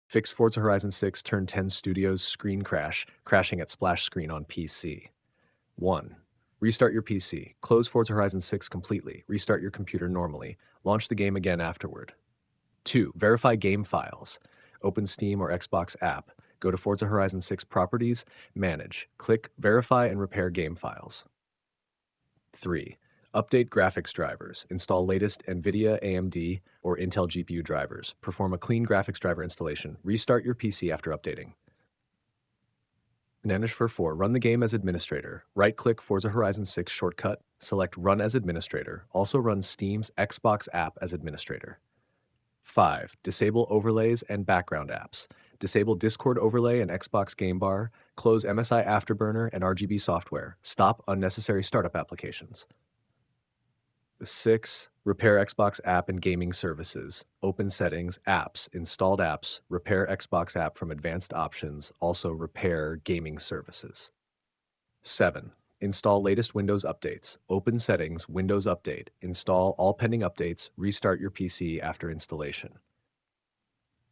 Fix Forza Horizon 6 Turn 10 Studios screen crash, crashing at splash screen on PC. 1. Restart your PC. Close Forza Horizon 6 completely. Restart your computer normally. Launch the game again afterward. 2. Verify game files. Open Steam or Xbox app. Go to Forza Horizon 6 Properties, Manage. Click Verify and Repair Game Files. 3. Update graphics drivers. Install latest NVIDIA, AMD, or Intel GPU drivers. Perform a clean graphics driver installation. Restart your PC after updating. Manage for 4. Run the game as administrator. Right-click Forza Horizon 6 shortcut. Select Run as administrator. Also run Steam's Xbox app as administrator. 5. Disable overlays and background apps. Disable Discord overlay and Xbox Game Bar. Close MSI Afterburner and RGB software. Stop unnecessary startup applications. 6. Repair Xbox app and gaming services. Open settings, apps, installed apps, repair Xbox app from advanced options, also repair gaming services. 7. Install latest Windows updates. Open settings, Windows Update. Install all pending updates. Restart your PC after installation.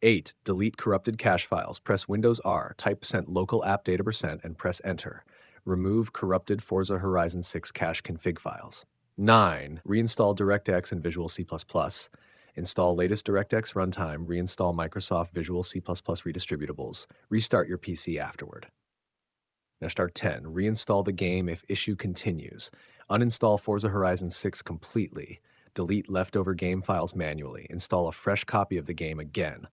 8. Delete corrupted cache files. Press Windows R, type %local app data %, and press Enter. Remove corrupted Forza Horizon 6 cache config files. 9. Reinstall DirectX and Visual C++. Install latest DirectX runtime. Reinstall Microsoft Visual C++ redistributables. Restart your PC afterward. Now start 10. Reinstall the game if issue continues. Uninstall Forza Horizon 6 completely. Delete leftover game files manually. Install a fresh copy of the game again.